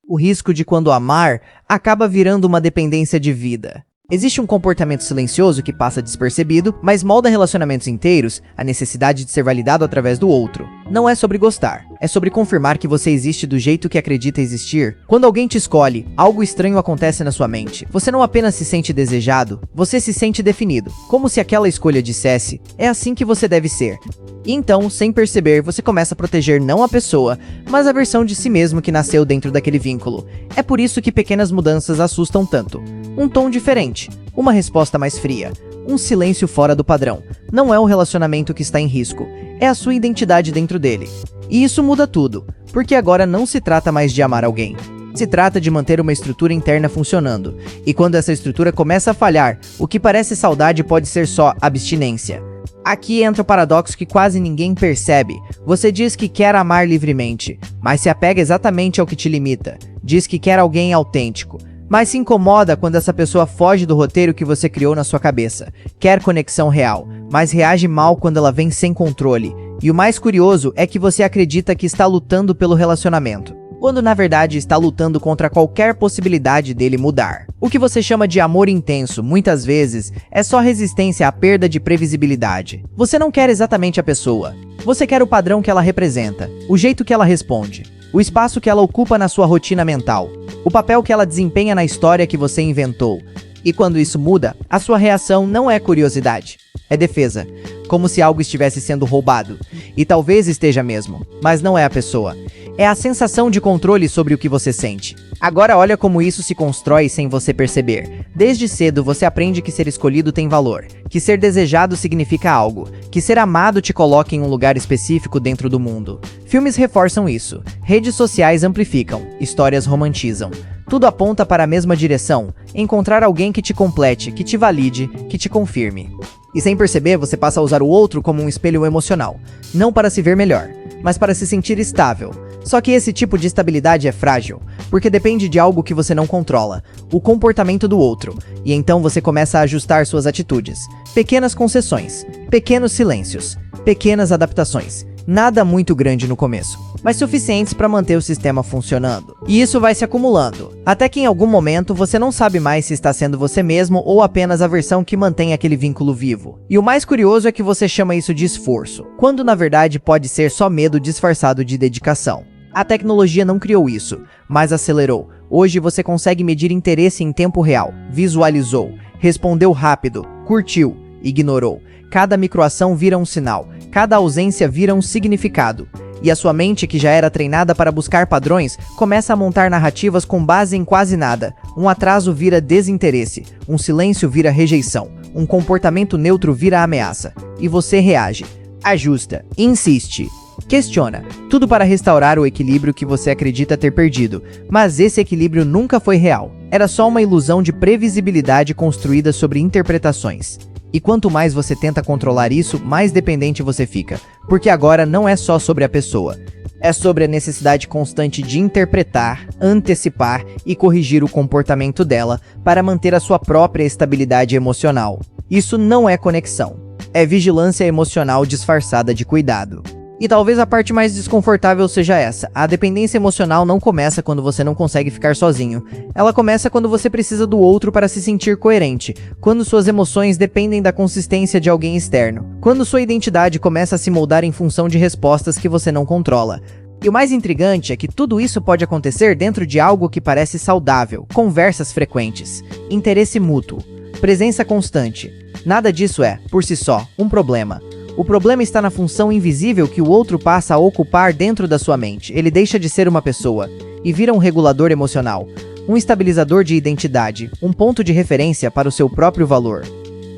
O risco de quando amar acaba virando uma dependência de vida. Existe um comportamento silencioso que passa despercebido, mas molda relacionamentos inteiros, a necessidade de ser validado através do outro. Não é sobre gostar, é sobre confirmar que você existe do jeito que acredita existir. Quando alguém te escolhe, algo estranho acontece na sua mente. Você não apenas se sente desejado, você se sente definido, como se aquela escolha dissesse, é assim que você deve ser. E então, sem perceber, você começa a proteger não a pessoa, mas a versão de si mesmo que nasceu dentro daquele vínculo. É por isso que pequenas mudanças assustam tanto. Um tom diferente, uma resposta mais fria, um silêncio fora do padrão. Não é o relacionamento que está em risco, é a sua identidade dentro dele. E isso muda tudo, porque agora não se trata mais de amar alguém. Se trata de manter uma estrutura interna funcionando. E quando essa estrutura começa a falhar, o que parece saudade pode ser só abstinência. Aqui entra o paradoxo que quase ninguém percebe. Você diz que quer amar livremente, mas se apega exatamente ao que te limita. Diz que quer alguém autêntico, mas se incomoda quando essa pessoa foge do roteiro que você criou na sua cabeça. Quer conexão real, mas reage mal quando ela vem sem controle. E o mais curioso é que você acredita que está lutando pelo relacionamento, quando na verdade está lutando contra qualquer possibilidade dele mudar. O que você chama de amor intenso, muitas vezes, é só resistência à perda de previsibilidade. Você não quer exatamente a pessoa. Você quer o padrão que ela representa, o jeito que ela responde, o espaço que ela ocupa na sua rotina mental, o papel que ela desempenha na história que você inventou. E quando isso muda, a sua reação não é curiosidade, é defesa, como se algo estivesse sendo roubado. E talvez esteja mesmo, mas não é a pessoa. É a sensação de controle sobre o que você sente. Agora olha como isso se constrói sem você perceber. Desde cedo você aprende que ser escolhido tem valor, que ser desejado significa algo, que ser amado te coloca em um lugar específico dentro do mundo. Filmes reforçam isso, redes sociais amplificam, histórias romantizam. Tudo aponta para a mesma direção, encontrar alguém que te complete, que te valide, que te confirme. E sem perceber, você passa a usar o outro como um espelho emocional, não para se ver melhor, mas para se sentir estável. Só que esse tipo de estabilidade é frágil, porque depende de algo que você não controla, o comportamento do outro, e então você começa a ajustar suas atitudes. Pequenas concessões, pequenos silêncios, pequenas adaptações. Nada muito grande no começo, mas suficientes para manter o sistema funcionando. E isso vai se acumulando, até que em algum momento você não sabe mais se está sendo você mesmo ou apenas a versão que mantém aquele vínculo vivo. E o mais curioso é que você chama isso de esforço, quando na verdade pode ser só medo disfarçado de dedicação. A tecnologia não criou isso, mas acelerou. Hoje você consegue medir interesse em tempo real, visualizou, respondeu rápido, curtiu, ignorou. Cada microação vira um sinal, cada ausência vira um significado. E a sua mente, que já era treinada para buscar padrões, começa a montar narrativas com base em quase nada. Um atraso vira desinteresse, um silêncio vira rejeição, um comportamento neutro vira ameaça. E você reage, ajusta, insiste, questiona, tudo para restaurar o equilíbrio que você acredita ter perdido. Mas esse equilíbrio nunca foi real. Era só uma ilusão de previsibilidade construída sobre interpretações. E quanto mais você tenta controlar isso, mais dependente você fica. Porque agora não é só sobre a pessoa. É sobre a necessidade constante de interpretar, antecipar e corrigir o comportamento dela para manter a sua própria estabilidade emocional. Isso não é conexão. É vigilância emocional disfarçada de cuidado. E talvez a parte mais desconfortável seja essa. A dependência emocional não começa quando você não consegue ficar sozinho. Ela começa quando você precisa do outro para se sentir coerente, quando suas emoções dependem da consistência de alguém externo, quando sua identidade começa a se moldar em função de respostas que você não controla. E o mais intrigante é que tudo isso pode acontecer dentro de algo que parece saudável, conversas frequentes, interesse mútuo, presença constante. Nada disso é, por si só, um problema. O problema está na função invisível que o outro passa a ocupar dentro da sua mente. Ele deixa de ser uma pessoa e vira um regulador emocional, um estabilizador de identidade, um ponto de referência para o seu próprio valor.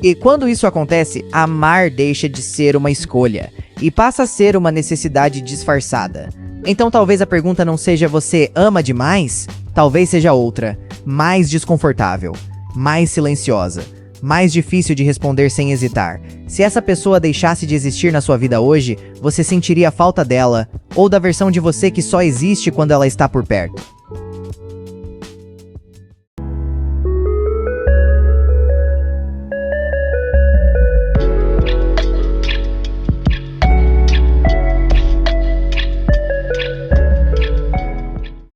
E quando isso acontece, amar deixa de ser uma escolha e passa a ser uma necessidade disfarçada. Então talvez a pergunta não seja você ama demais? Talvez seja outra, mais desconfortável, mais silenciosa, mais difícil de responder sem hesitar. Se essa pessoa deixasse de existir na sua vida hoje, você sentiria falta dela, ou da versão de você que só existe quando ela está por perto.